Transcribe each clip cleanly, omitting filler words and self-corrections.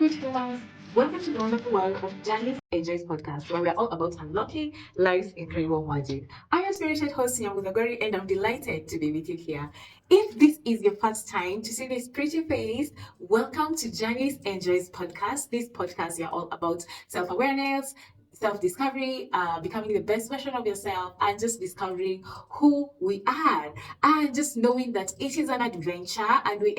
good humans. Welcome to the wonderful world of Janice Enjoys podcast, where we are all about unlocking life's incredible magic. I am spirited host Nyamudagori, and I'm delighted to be with you here. If this is your first time to see this pretty face, welcome to Janice Enjoys podcast. This podcast, we are all about self-awareness, self-discovery, becoming the best version of yourself, and just discovering who we are, and just knowing that it is an adventure, and we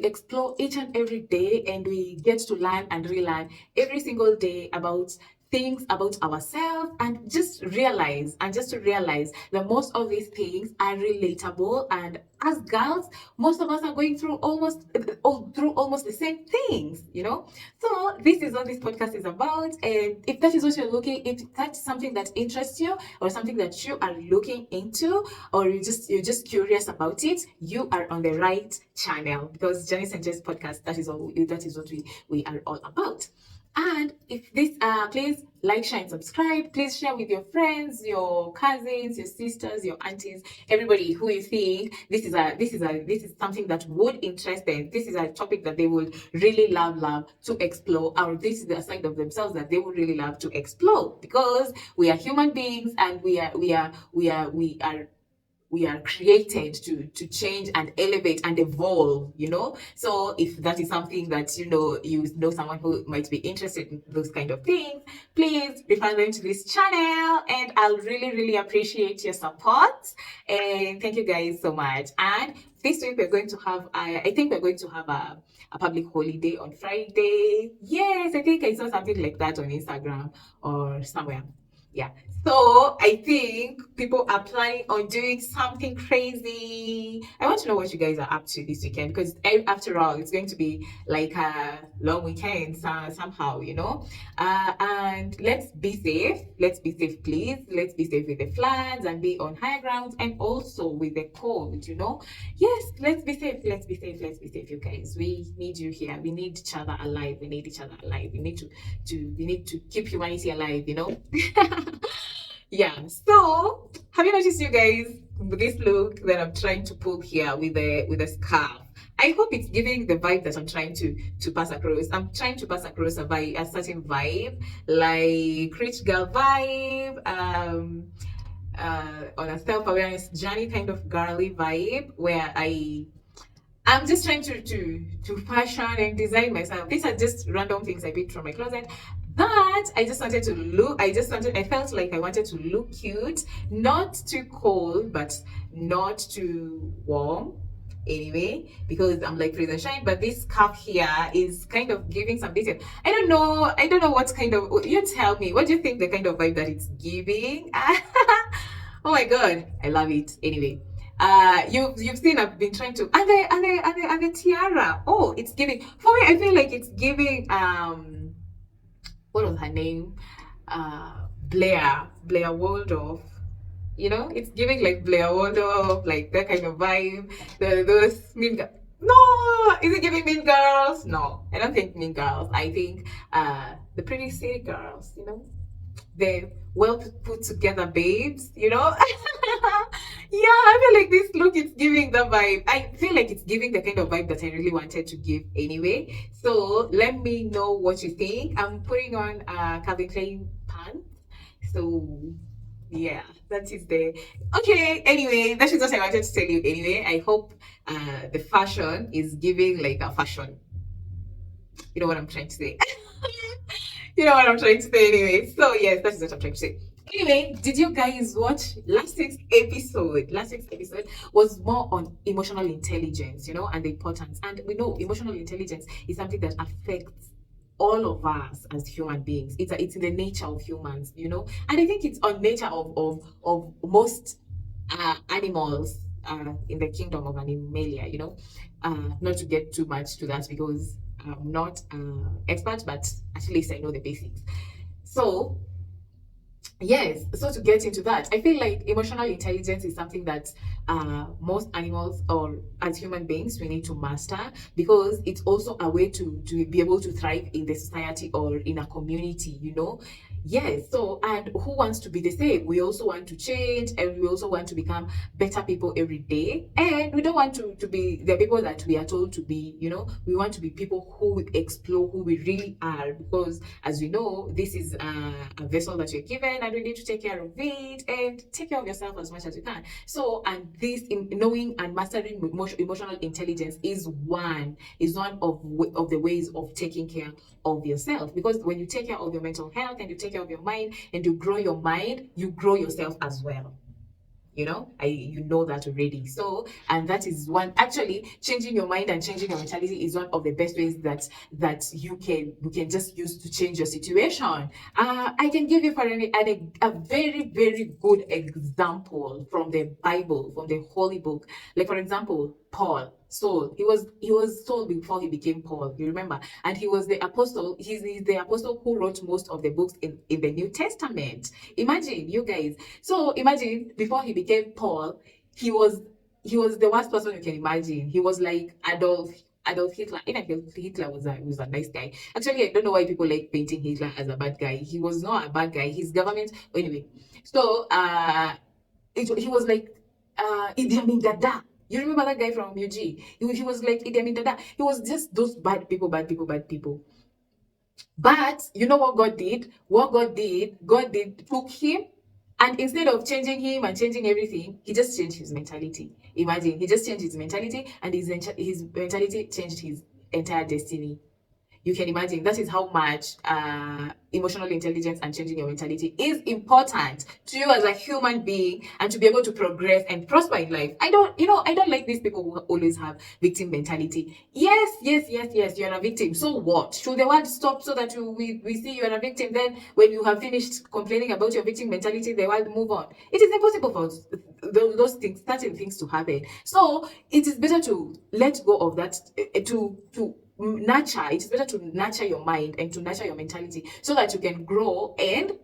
explore each and every day, and we get to learn and relearn every single day about things about ourselves, and just to realize that most of these things are relatable, and as girls, most of us are going through almost the same things, so this is what this podcast is about. And if that is what if that's something that interests you, or something that you are looking into, or you're just curious about it, you are on the right channel, because Janice and Jess podcast, that is what we are all about. And if this, please like, share, and subscribe. Please share with your friends, your cousins, your sisters, your aunties, everybody who you think this is something that would interest them. This is a topic that they would really love to explore, or this is a side of themselves that they would really love to explore, because we are human beings, and we are created to change and elevate and evolve. So if that is something that someone who might be interested in those kind of things, please refer them to this channel, and I'll really appreciate your support. And thank you guys so much. And this week we're going to have, I think we're going to have a public holiday on Friday. Yes, I think I saw something like that on Instagram or somewhere. Yeah. So I think people are planning on doing something crazy. I want to know what you guys are up to this weekend, because after all, it's going to be like a long weekend somehow. And let's be safe. Let's be safe, please. Let's be safe with the floods, and be on high ground, and also with the cold. Yes, let's be safe. Let's be safe. Let's be safe, you guys. We need you here. We need each other alive. We need each other alive. We need to keep humanity alive. Yeah. So, have you noticed, you guys, this look that I'm trying to pull here with a scarf? I hope it's giving the vibe that I'm trying to pass across. I'm trying to pass across a certain vibe, like rich girl vibe, on a self-awareness journey kind of girly vibe, where I'm just trying to fashion and design myself. These are just random things I picked from my closet. But I felt like I wanted to look cute, not too cold, but not too warm. Anyway, because I'm like freeze and shine, but this scarf here is kind of giving some detail. I don't know what kind of, you tell me, what do you think the kind of vibe that it's giving? Oh my god, I love it. Anyway, you've seen I've been trying to, and the tiara. Oh, it's giving, for me, I feel like it's giving what was her name? Blair Waldorf. It's giving like Blair Waldorf, like that kind of vibe. Those mean girls. No, is it giving Mean Girls? No, I don't think Mean Girls. I think the Pretty City Girls. The well put together babes. Yeah, I feel like this look is giving the vibe. I feel like it's giving the kind of vibe that I really wanted to give anyway. So let me know what you think. I'm putting on Calvin Klein pants. So yeah, that is the okay. Anyway, that is what I wanted to tell you. Anyway, I hope the fashion is giving like a fashion. You know what I'm trying to say. You know what I'm trying to say anyway. So yes, that is what I'm trying to say. Anyway, did you guys watch last week's episode? Last week's episode was more on emotional intelligence, and the importance. And we know emotional intelligence is something that affects all of us as human beings. It's in the nature of humans. And I think it's on nature of most animals in the kingdom of Animalia. Not to get too much to that, because I'm not expert, but at least I know the basics. So Yes, so to get into that, I feel like emotional intelligence is something that most animals or as human beings we need to master, because it's also a way to be able to thrive in the society or in a community, you know. Yes, so and who wants to be the same? We also want to change, and we also want to become better people every day. And we don't want to be the people that we are told to be, you know. We want to be people who explore who we really are, because as we know, this is a vessel that you're given, and we need to take care of it and take care of yourself as much as you can. So, and this in knowing and mastering emotional intelligence is one of the ways of taking care of yourself. Because when you take care of your mental health and you take care of your mind and you grow your mind, you grow yourself as well. You know, you know that already. So, and that is one, actually changing your mind and changing your mentality is one of the best ways that you can just use to change your situation. I can give you for a very very good example from the Bible, from the holy book. Like for example, Paul, Saul. He was Saul before he became Paul, you remember? And he was the apostle. He's the apostle who wrote most of the books in the New Testament. Imagine, you guys. So imagine, before he became Paul, he was he was the worst person you can imagine. He was like Adolf Hitler. Even Hitler was a nice guy. Actually, I don't know why people like painting Hitler as a bad guy. He was not a bad guy. His government, anyway. So he was like Idi Amin Dada. You remember that guy from UG? He was like Idi Amin Dada. He was just those bad people, bad people, bad people. But you know what God did? God took him, and instead of changing him and changing everything, he just changed his mentality. Imagine, he just changed his mentality, and his mentality changed his entire destiny. You can imagine that is how much emotional intelligence and changing your mentality is important to you as a human being, and to be able to progress and prosper in life. I don't like these people who always have victim mentality. Yes, yes, yes, yes, you're a victim. So what? Should the world stop so that we see you're a victim? Then when you have finished complaining about your victim mentality, the world move on. It is impossible for those things, certain things to happen. So it is better to let go of that, to nurture. It is better to nurture your mind and to nurture your mentality, so that you can grow and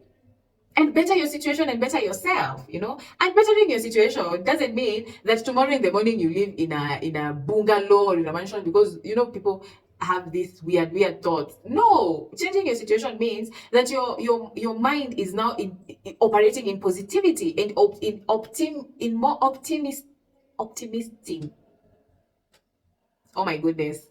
better your situation and better yourself, you know. And bettering your situation doesn't mean that tomorrow in the morning you live in a bungalow or in a mansion, because you know people have these weird thoughts. No, changing your situation means that your mind is now operating in positivity and in more optimistic. Oh my goodness.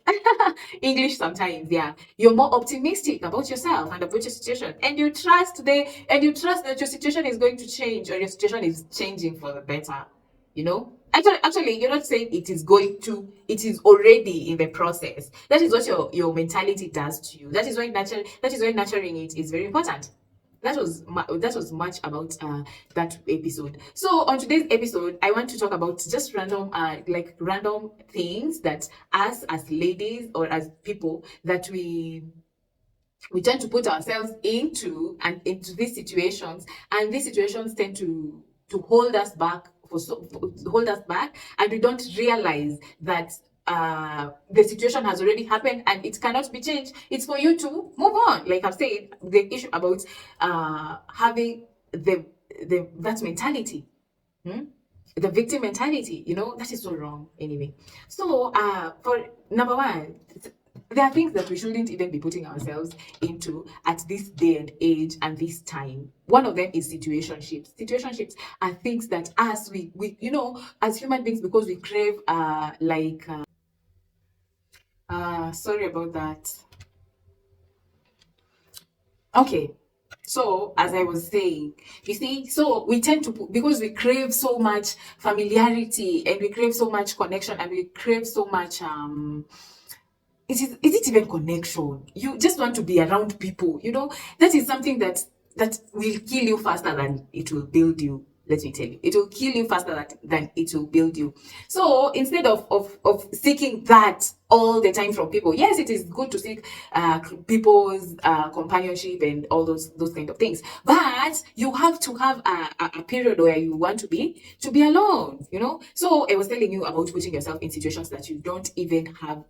English sometimes, yeah. You're more optimistic about yourself and about your situation. And you trust that your situation is going to change, or your situation is changing for the better. You know? Actually, you're not saying it is going to, it is already in the process. That is what your mentality does to you. That is why nurturing it is very important. That was much about that episode. So on today's episode, I want to talk about just random things that us as ladies or as people that we tend to put ourselves into these situations, and these situations tend to hold us back hold us back, and we don't realize that the situation has already happened and it cannot be changed. It's for you to move on. Like I've said, the issue about having the that mentality, hmm? The victim mentality, that is so wrong anyway. So for number one, there are things that we shouldn't even be putting ourselves into at this day and age and this time. One of them is situationships. Situationships are things that us we as human beings, because we crave sorry about that. Okay. So, as I was saying, you see, so we tend to, because we crave so much familiarity and we crave so much connection and we crave so much is it even connection? You just want to be around people, that is something that will kill you faster than it will build you. Let me tell you, it will kill you faster than it will build you. So instead of seeking that all the time from people, yes, it is good to seek people's companionship and all those kind of things, but you have to have a period where you want to be alone. So I was telling you about putting yourself in situations that you don't even have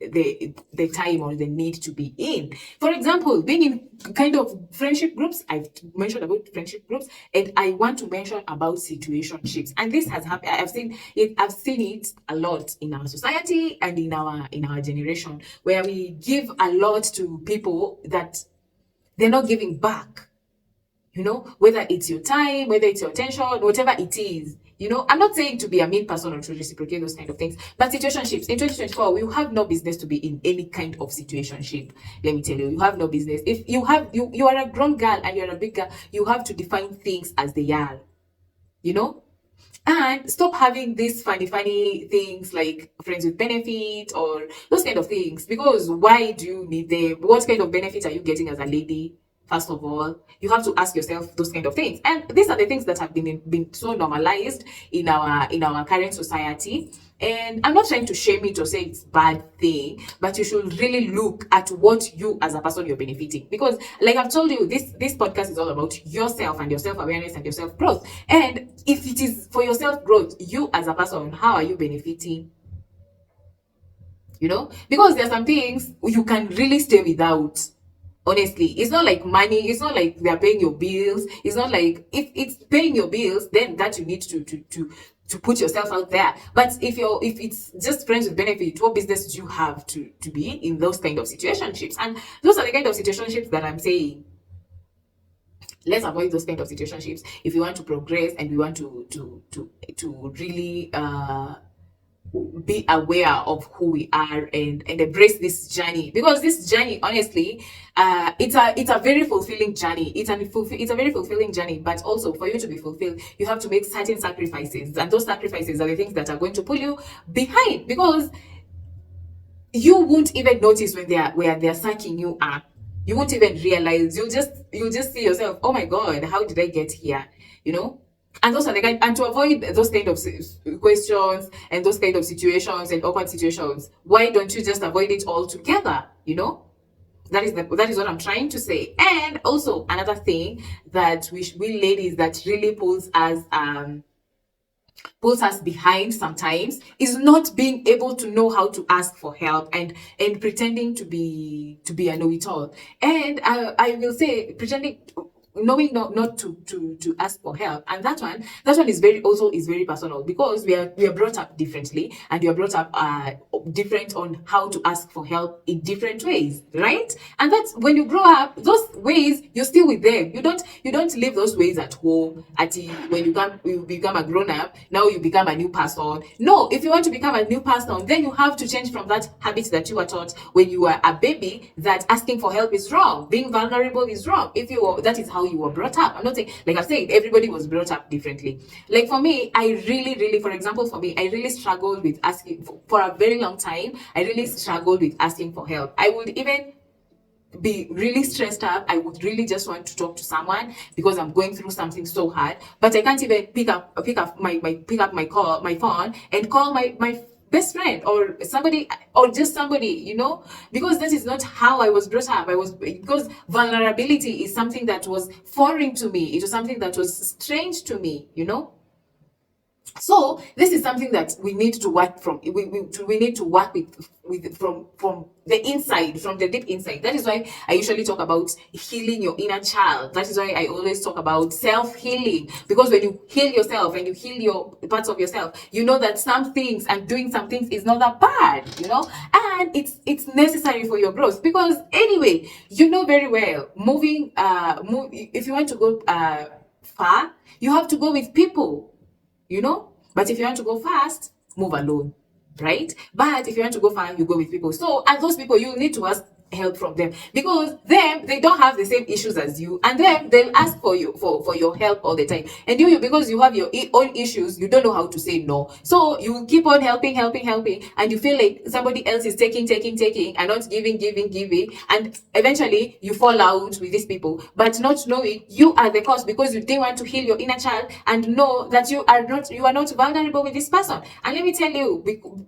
the time or the need to be in. For example, being in kind of friendship groups, I've mentioned about friendship groups, and I want to mention about situationships. And this has happened. I've seen it a lot in our society and in our generation, where we give a lot to people that they're not giving back. Whether it's your time, whether it's your attention, whatever it is. I'm not saying to be a mean person or to reciprocate those kind of things, but situationships in 2024, you have no business to be in any kind of situationship. Let me tell you, you have no business. If you are a grown girl and you're a big girl, you have to define things as they are. You know, and stop having these funny things like friends with benefit or those kind of things. Because why do you need them? What kind of benefit are you getting as a lady? First of all, you have to ask yourself those kind of things. And these are the things that have been so normalized in our current society. And I'm not trying to shame it or say it's bad thing, but you should really look at what you as a person you're benefiting. Because like I've told you, this podcast is all about yourself and your self-awareness and your self-growth. And if it is for your self-growth, you as a person, how are you benefiting? Because there are some things you can really stay without. Honestly, it's not like money, it's not like they are paying your bills, it's not like, if it's paying your bills, then that you need to put yourself out there. But if it's just friends with benefit, what business do you have to be in those kind of situationships? And those are the kind of situationships that I'm saying, let's avoid those kind of situationships if we want to progress and we want to really be aware of who we are and embrace this journey. Because this journey, honestly, it's a very fulfilling journey. It's a very fulfilling journey. But also, for you to be fulfilled, you have to make certain sacrifices, and those sacrifices are the things that are going to pull you behind. Because you won't even notice when they're sucking you up. You won't even realize. You'll just see yourself, oh my god, how did I get here? And those are the kind, and to avoid those kind of questions and those kind of situations and awkward situations, why don't you just avoid it altogether? That is what I'm trying to say. And also another thing that we ladies that really pulls us behind sometimes is not being able to know how to ask for help and pretending to be a know-it-all. And I will say, pretending, knowing not to ask for help. And that one is very personal, because we are brought up differently, and we are brought up different on how to ask for help in different ways, right? And that's when you grow up, those ways, you're still with them. You don't leave those ways at home when you become a grown-up. Now you become a new person. No, if you want to become a new person, then you have to change from that habit that you were taught when you were a baby, that asking for help is wrong, being vulnerable is wrong. That is how you were brought up. I'm not saying, like I've said, everybody was brought up differently. Like for me, I really, for example, I really struggled with asking for a very long time. I really struggled with asking for help. I would even be really stressed up. I would really just want to talk to someone because I'm going through something so hard, but I can't even pick up my phone and call my best friend or somebody, or just somebody, because that is not how I was brought up. Because vulnerability is something that was foreign to me. It was something that was strange to me. So this is something that we need to work from. We need to work with from the inside, from the deep inside. That is why I usually talk about healing your inner child. That is why I always talk about self-healing. Because when you heal yourself and you heal your parts of yourself, you know that some things and doing some things is not that bad, and it's necessary for your growth. Because anyway, very well, if you want to go far, you have to go with people. But if you want to go fast, move alone, right? But if you want to go far, you go with people. So, and those people, you need to ask help from them, because they don't have the same issues as you, and then they'll ask for you for your help all the time. And because you have your own issues, you don't know how to say no, so you keep on helping, and you feel like somebody else is taking and not giving, and eventually you fall out with these people, but not knowing you are the cause, because you didn't want to heal your inner child and know that you are not vulnerable with this person. And let me tell you,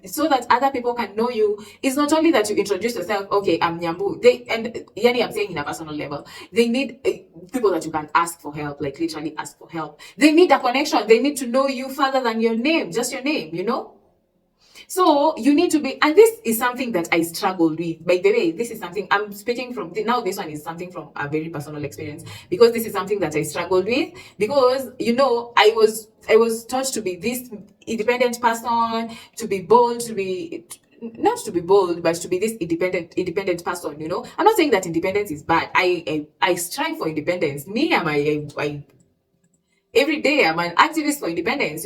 so that other people can know you, it's not only that you introduce yourself, okay, I'm Nyambu. I'm saying in a personal level, they need people that you can ask for help, like literally ask for help. They need a connection. They need to know you further than your name, just your name, So you need to be, and this is something that I struggled with. By the way, this is something I'm speaking from now. This one is something from a very personal experience, because this is something that I struggled with, because I was taught to be this independent person, to be bold, to be not to be bold, but to be this independent person. I'm not saying that independence is bad. I strive for independence. Me, I every day I'm an activist for independence.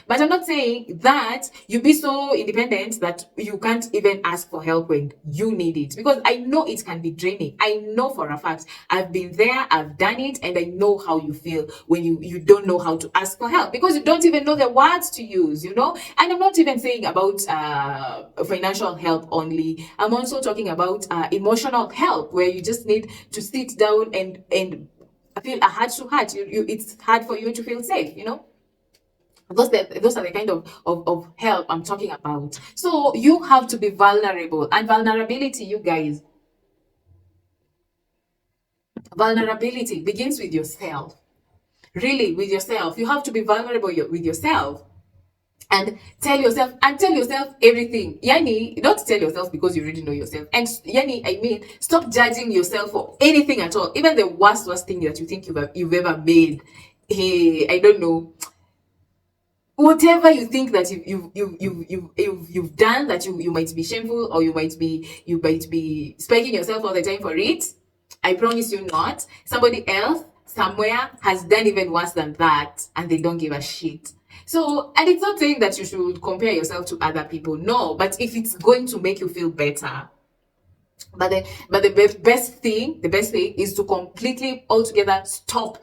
But I'm not saying that you be so independent that you can't even ask for help when you need it, because I know it can be draining. I know for a fact, I've been there, I've done it, and I know how you feel when you don't know how to ask for help, because you don't even know the words to use. And I'm not even saying about financial help only. I'm also talking about emotional help, where you just need to sit down and feel a heart to heart. It's hard for you to feel safe. Those are the kind of help I'm talking about. So you have to be vulnerable. And vulnerability, you guys, vulnerability begins with yourself. Really, with yourself. You have to be vulnerable with yourself. And tell yourself everything. Yani, don't tell yourself because you already know yourself. And Yani, I mean, stop judging yourself for anything at all. Even the worst thing that you think you've ever made. Hey, I don't know, whatever you think that you've done that you might be shameful, or you might be spiking yourself all the time for it. I promise you not. Somebody else somewhere has done even worse than that, and they don't give a shit. So, and it's not saying that you should compare yourself to other people, no, but if it's going to make you feel better, but the best thing is to completely altogether stop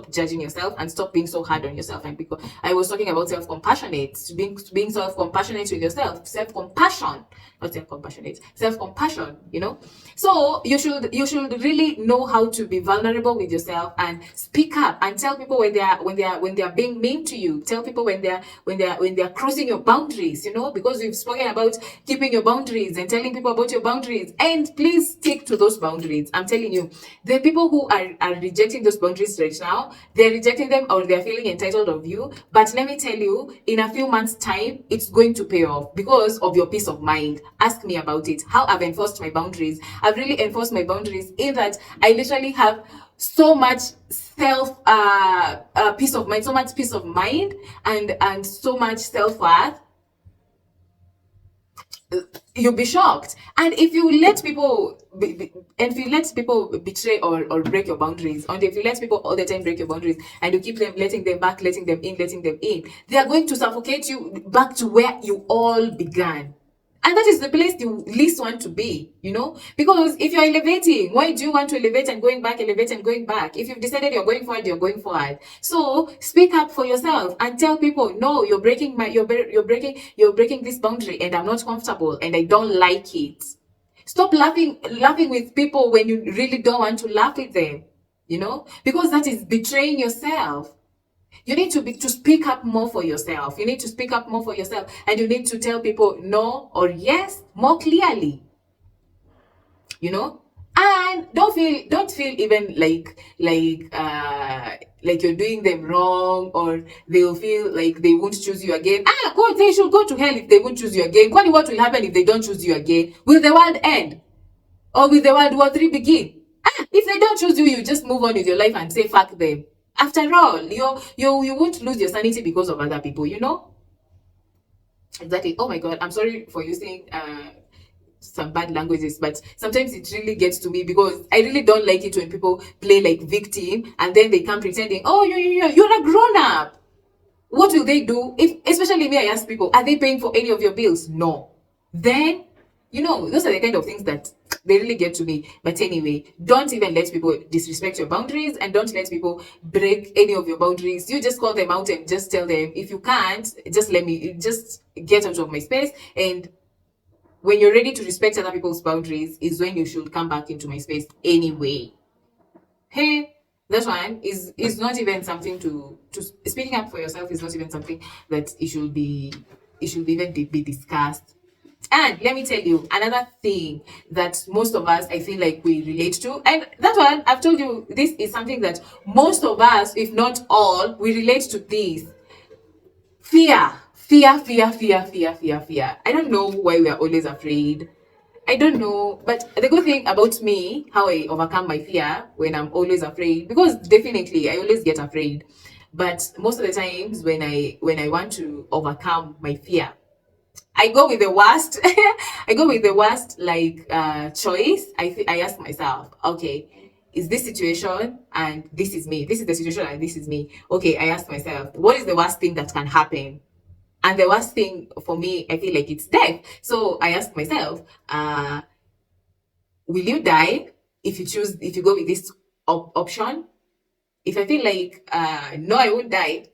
judging yourself, and stop being so hard on yourself. And because I was talking about being self-compassionate with yourself, self-compassion, not self-compassionate, self-compassion. So you should really know how to be vulnerable with yourself, and speak up, and tell people when they are being mean to you. Tell people when they're crossing your boundaries. Because we've spoken about keeping your boundaries and telling people about your boundaries. And please stick to those boundaries. I'm telling you, the people who are rejecting those boundaries right now, they're rejecting them, or they're feeling entitled of you. But let me tell you, in a few months' time, it's going to pay off because of your peace of mind. Ask me about it. How I've enforced my boundaries. I've really enforced my boundaries in that I literally have so much peace of mind, so much peace of mind, and so much self-worth. You'll be shocked. And if you let people betray or break your boundaries, and if you let people all the time break your boundaries, and you keep them letting them back, letting them in, they are going to suffocate you back to where you all began. And that is the place you least want to be. Because if you're elevating, why do you want to elevate and going back, elevate and going back? If you've decided you're going forward, you're going forward. So speak up for yourself and tell people, no, you're breaking this boundary, and I'm not comfortable, and I don't like it. Stop laughing with people when you really don't want to laugh with them. Because that is betraying yourself. You need to speak up more for yourself. You need to speak up more for yourself, and you need to tell people no or yes more clearly. And don't feel even like you're doing them wrong, or they'll feel like they won't choose you again. God, they should go to hell if they won't choose you again. What will happen if they don't choose you again? Will the world end? Or will the World War III begin? If they don't choose you, you just move on with your life and say fuck them. After all, you won't lose your sanity because of other people. Exactly. Oh my God, I'm sorry for using some bad languages, but sometimes it really gets to me, because I really don't like it when people play like victim, and then they come pretending, oh, you're a grown up. What will they do? Especially me, I ask people, are they paying for any of your bills? No. Then, those are the kind of things that they really get to me. But anyway, don't even let people disrespect your boundaries, and don't let people break any of your boundaries. You just call them out and just tell them, if you can't, just get out of my space. And when you're ready to respect other people's boundaries is when you should come back into my space anyway. Hey, that one is not even something to speaking up for yourself is not even something that it should even be discussed. And let me tell you another thing that most of us, I feel like we relate to, and that one, I've told you, this is something that most of us, if not all, we relate to this. Fear Fear. I don't know why we are always afraid. I don't know, but the good thing about me, how I overcome my fear when I'm always afraid, because definitely I always get afraid, but most of the times when I want to overcome my fear, I go with the worst. I go with the worst choice. I ask myself, okay, is this situation and this is me. This is the situation and this is me. Okay, I ask myself, what is the worst thing that can happen? And the worst thing for me, I feel like it's death. So I ask myself, will you die if you go with this option? If I feel like no, I won't die,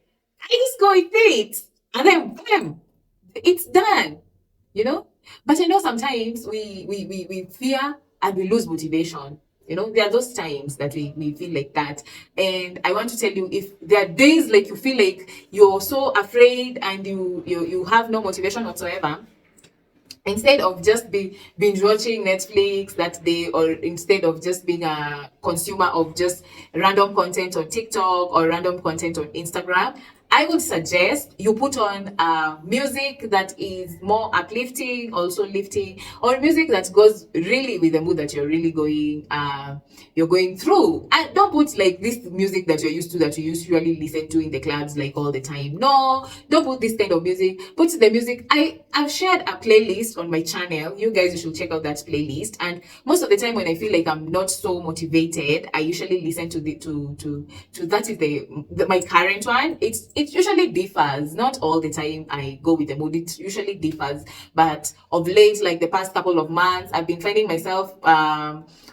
I just go with it, and then bam, it's done. You know. But I know sometimes we fear and we lose motivation. You know, there are those times that we feel like that. And I want to tell you, if there are days like you feel like you're so afraid and you have no motivation whatsoever, instead of just binge watching Netflix that day, or instead of just being a consumer of just random content on TikTok or random content on Instagram, I would suggest you put on music that is more uplifting, also lifting, or music that goes really with the mood that you're going through. And don't put like this music that you're used to, that you usually listen to in the clubs like all the time. No, don't put this kind of music. Put the music. I've shared a playlist on my channel. You guys, you should check out that playlist. And most of the time when I feel like I'm not so motivated, I usually listen to that is my current one. It usually differs. Not all the time I go with the mood. It usually differs. But of late, like the past couple of months, I've been finding myself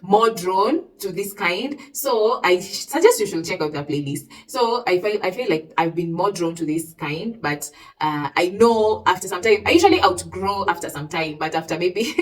more drawn to this kind. So I suggest you should check out that playlist. So I feel like I've been more drawn to this kind, but I know after some time, I usually outgrow after some time, but after maybe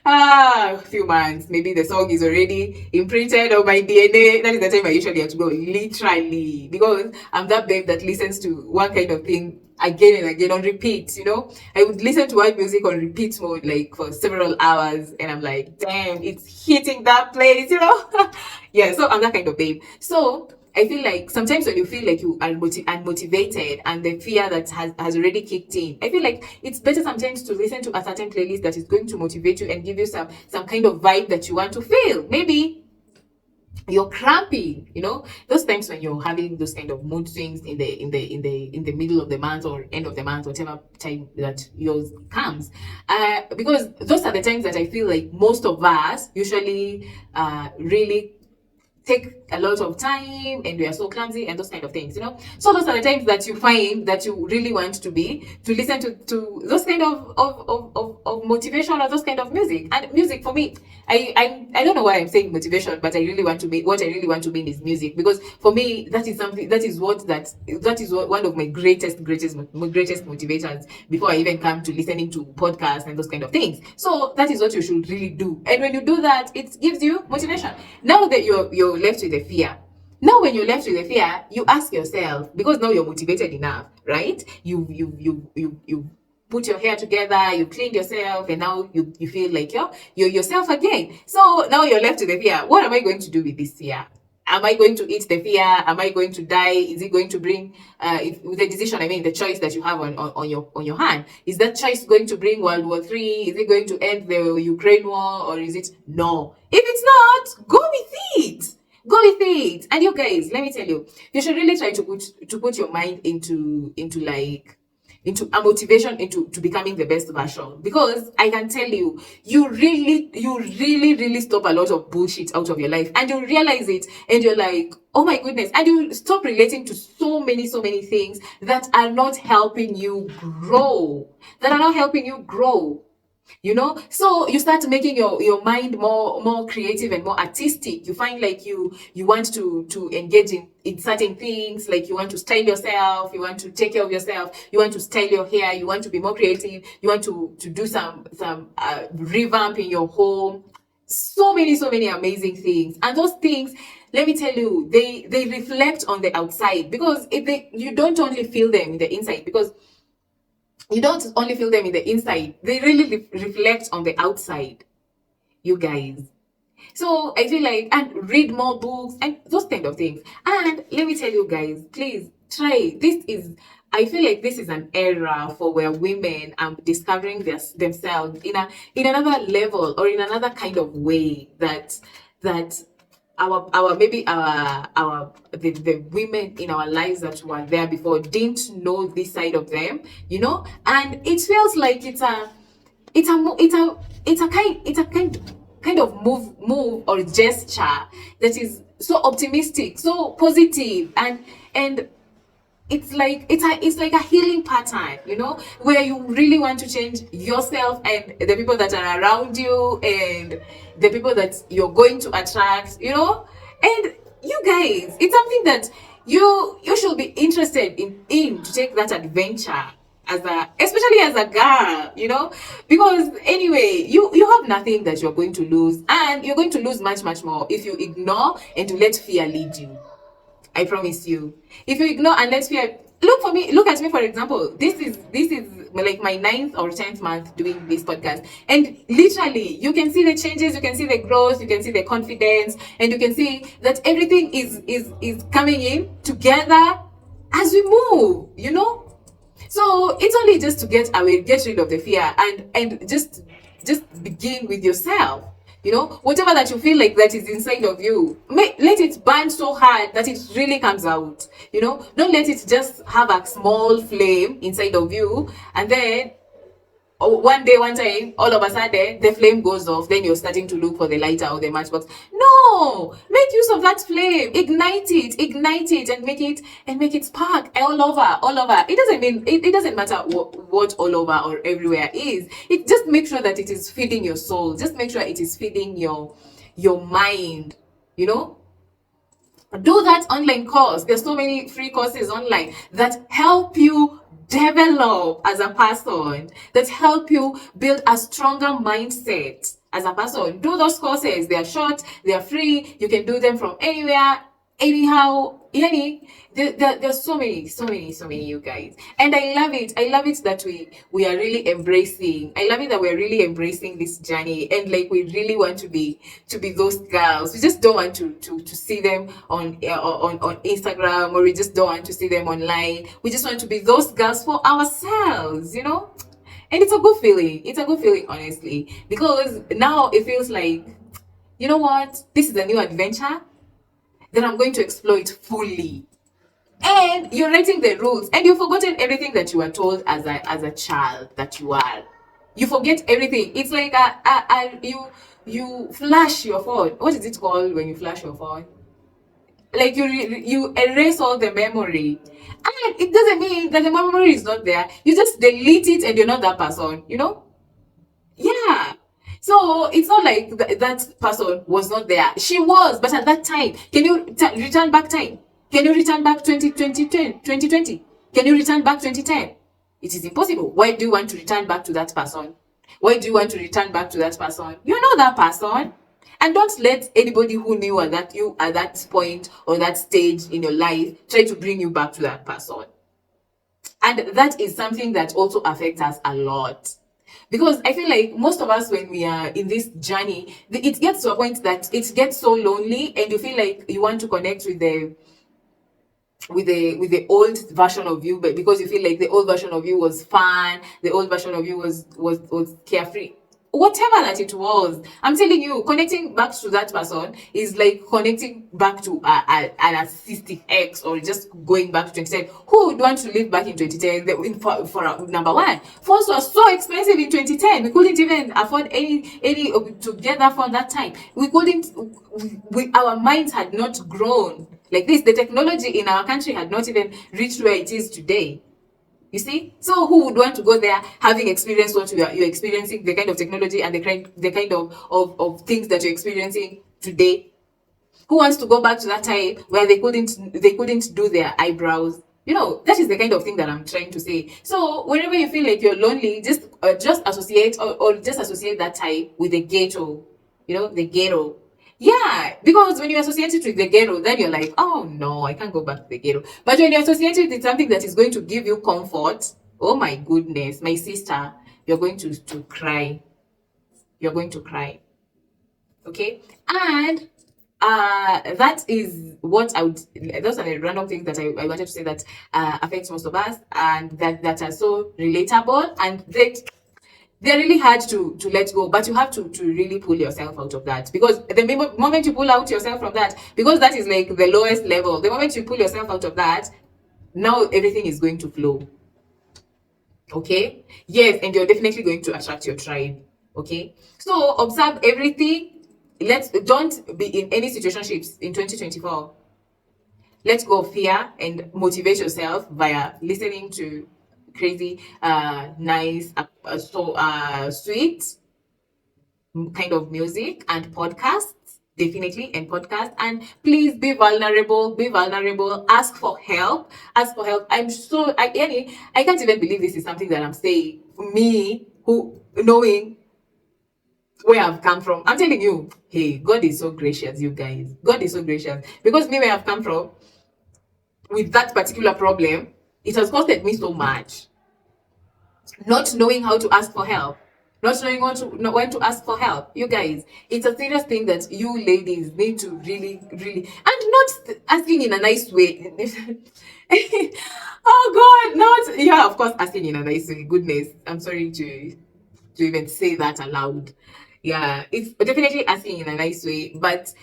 a few months, maybe the song is already imprinted on my DNA. That is the time I usually outgrow, literally, because I'm that babe that listens to one kind of thing again and again on repeat. You know, I would listen to one music on repeat mode like for several hours, and I'm like, damn, it's hitting that place, you know. Yeah, so I'm that kind of babe. So I feel like sometimes when you feel like you are unmotivated and the fear that has already kicked in, I feel like it's better sometimes to listen to a certain playlist that is going to motivate you and give you some kind of vibe that you want to feel. Maybe you're cramping, you know, those times when you're having those kind of mood swings in the middle of the month or end of the month, whatever time that yours comes, because those are the times that I feel like most of us usually really take a lot of time, and we are so clumsy and those kind of things, you know. So those are the times that you find that you really want to listen to those kind of motivation or those kind of music. And music for me, I don't know why I'm saying motivation, but I really want to mean, what I really want to mean is music, because for me that is something, that is what one of my greatest motivators before I even come to listening to podcasts and those kind of things. So that is what you should really do, and when you do that, it gives you motivation. Now that you're left with the fear, now when you're left with the fear, you ask yourself, because now you're motivated enough, right? You put your hair together, you cleaned yourself, and now you feel like you're yourself again. So now you're left with the fear. What am I going to do with this fear? Am I going to eat the fear? Am I going to die? Is it going to bring with the decision, I mean the choice that you have on your hand? Is that choice going to bring World War III? Is it going to end the Ukraine war? Or is it no? If it's not, go with it. Go with it. And you guys, let me tell you, you should really try to put your mind into a motivation into to becoming the best version, because I can tell you, you really stop a lot of bullshit out of your life, and you realize it, and you're like, oh my goodness, and you stop relating to so many things that are not helping you grow, you know. So you start making your mind more creative and more artistic. You find like you want to engage in certain things, like you want to style yourself, you want to take care of yourself, you want to style your hair, you want to be more creative, you want to do some revamp in your home. So many amazing things, and those things, let me tell you, they reflect on the outside, because you don't only feel them in the inside, because you don't only feel them in the inside, they really reflect on the outside, you guys. So I feel like, and read more books and those kind of things. And let me tell you guys, please try. This is, I feel like this is an era for where women are discovering themselves in another level or in another kind of way that our maybe our the women in our lives that were there before didn't know this side of them, and it feels like it's a mo- it's a kind of move or gesture that is so optimistic, so positive, and it's like a healing pattern, where you really want to change yourself and the people that are around you and the people that you're going to attract, and you guys, it's something that you should be interested in to take that adventure especially as a girl, because anyway, you have nothing that you're going to lose, and you're going to lose much much more if you ignore and to let fear lead you. I promise you. If you ignore and let fear look at me, for example. This is like my ninth or 10th month doing this podcast. And literally, you can see the changes, you can see the growth, you can see the confidence, and you can see that everything is coming in together as we move. So it's only just to get away, get rid of the fear, and just begin with yourself. Whatever that you feel like that is inside of you, let it burn so hard that it really comes out. Don't let it just have a small flame inside of you, and then one day, one time, all of a sudden, the flame goes off. Then you're starting to look for the lighter or the matchbox. No, make use of that flame, ignite it, and make it spark all over, all over. It doesn't mean it doesn't matter what all over or everywhere is. It just make sure that it is feeding your soul. Just make sure it is feeding your mind. You know, do that online course. There's so many free courses online that help you develop as a person, that help you build a stronger mindset as a person. Do those courses. They are short, they are free, you can do them from anywhere, anyhow. There's so many, you guys, and I love it. I love it that we are really embracing. I love it that we're really embracing this journey, and like we really want to be those girls. We just don't want to see them on Instagram, or we just don't want to see them online. We just want to be those girls for ourselves. And it's a good feeling. It's a good feeling, honestly, because now it feels like, you know what, this is a new adventure, then I'm going to explore it fully. And you're writing the rules, and you've forgotten everything that you were told as a child that you are. You forget everything. It's like you flash your phone. What is it called when you flash your phone? Like you erase all the memory, and it doesn't mean that the memory is not there. You just delete it, and you're not that person. Yeah. So it's not like that person was not there. She was, but at that time, can you return back time? Can you return back 2020? Can you return back 2010? It is impossible. Why do you want to return back to that person? Why do you want to return back to that person? You're not that person. And don't let anybody who knew at that point or that stage in your life try to bring you back to that person. And that is something that also affects us a lot, because I feel like most of us, when we are in this journey, it gets to a point that it gets so lonely, and you feel like you want to connect with the old version of you, but because you feel like the old version of you was fun, the old version of you was carefree, whatever that it was. I'm telling you, connecting back to that person is like connecting back to an narcissistic ex, or just going back to 2010. Who would want to live back in 2010? For number one, phones were so expensive in 2010. We couldn't even afford any together for that time. We couldn't. Our minds had not grown like this. The technology in our country had not even reached where it is today. You see? So who would want to go there having experienced what you're experiencing, the kind of technology and the kind of things that you're experiencing today? Who wants to go back to that time where they couldn't do their eyebrows? That is the kind of thing that I'm trying to say. So whenever you feel like you're lonely, just associate, or just associate that time with the ghetto. The ghetto. Yeah, because when you associate it with the ghetto, then you're like, oh no, I can't go back to the ghetto. But when you associate it with something that is going to give you comfort, oh my goodness, my sister, you're going to cry. You're going to cry. Okay? And that is what I would. Those are the random things that I wanted to say that affects most of us, and that are so relatable, and they're really hard to let go. But you have to really pull yourself out of that, because the moment you pull out yourself from that, because that is like the lowest level. The moment you pull yourself out of that, now everything is going to flow. Okay, yes, and you're definitely going to attract your tribe. Okay, so observe everything. Don't be in any situationships in 2024. Let go of fear and motivate yourself via listening to crazy, nice, sweet kind of music and podcasts. Definitely, and podcast. And please be vulnerable. Be vulnerable. Ask for help. Ask for help. I can't even believe this is something that I'm saying. Me, who knowing where I've come from, I'm telling you, hey, God is so gracious, you guys. God is so gracious, because me, where I've come from with that particular problem, it has costed me so much. Not knowing how to ask for help, not knowing when to ask for help. You guys, it's a serious thing that you ladies need to really, really, and not asking in a nice way. Oh God, not, yeah, of course, asking in a nice way. Goodness, I'm sorry to even say that aloud. Yeah, it's definitely asking in a nice way, but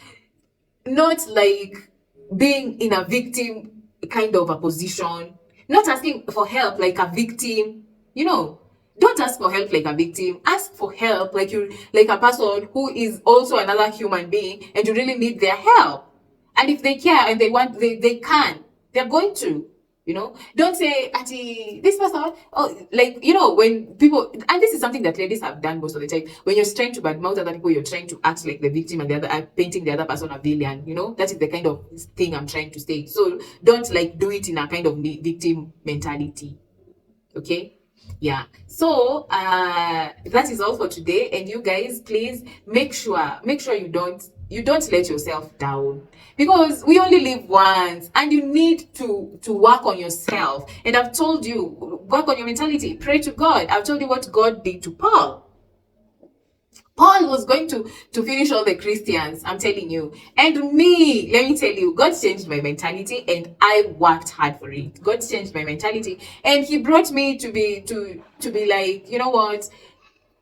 not like being in a victim kind of a position, not asking for help like a victim, you know. Don't ask for help like a victim. Ask for help like a person who is also another human being, and you really need their help. And if they care and they want, they can, they're going to, you know. Don't say, Ati, this person, oh, like, you know, when people, and this is something that ladies have done most of the time, when you're trying to badmouth other people, you're trying to act like the victim, and the other, painting the other person a villain, you know. That is the kind of thing I'm trying to say. So don't like do it in a kind of victim mentality. Okay, yeah. So that is all for today, and you guys, please make sure you don't let yourself down, because we only live once, and you need to work on yourself. And I've told you, work on your mentality, pray to God. I've told you what God did to Paul. Paul was going to finish all the Christians, I'm telling you. And me, let me tell you, God changed my mentality, and I worked hard for it. God changed my mentality, and he brought me to be like, you know what?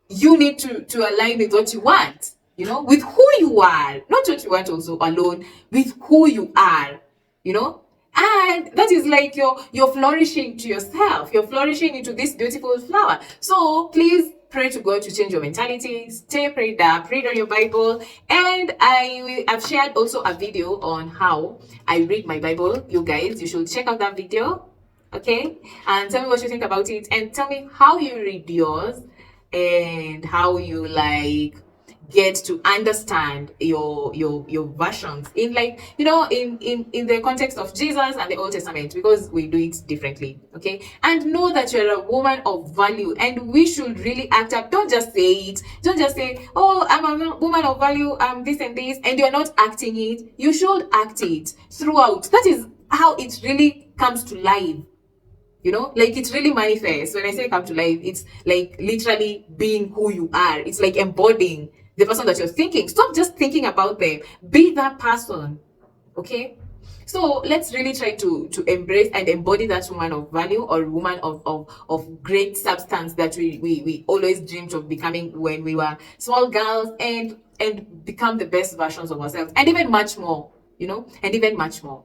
You need to align with what you want, you know, with who you are, not what you want also alone, with who you are, you know. And that is like you're flourishing to yourself, you're flourishing into this beautiful flower. So please pray to God to change your mentality. Stay prayed up, read on your Bible. And I've shared also a video on how I read my Bible. You guys, you should check out that video. Okay, and tell me what you think about it, and tell me how you read yours, and how you like get to understand your versions in, like, you know, in the context of Jesus and the Old Testament, because we do it differently. Okay, and know that you're a woman of value, and we should really act up. Don't just say it. Don't just say, oh, I'm a woman of value, this and this, and you're not acting it. You should act it throughout. That is how it really comes to life. You know, like, it really manifests. When I say come to life, it's like literally being who you are. It's like embodying the person that you're thinking. Stop just thinking about them. Be that person. Okay, so let's really try to embrace and embody that woman of value, or woman of great substance that we always dreamed of becoming when we were small girls, and become the best versions of ourselves, and even much more, you know, and even much more.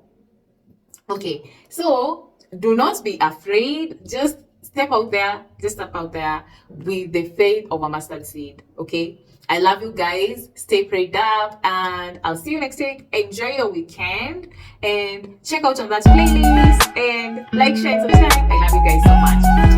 Okay, so do not be afraid. Just step out there. Just step out there with the faith of a mustard seed. Okay, I love you guys. Stay prayed up, and I'll see you next week. Enjoy your weekend, and check out on that playlist, and like, share, and subscribe. I love you guys so much.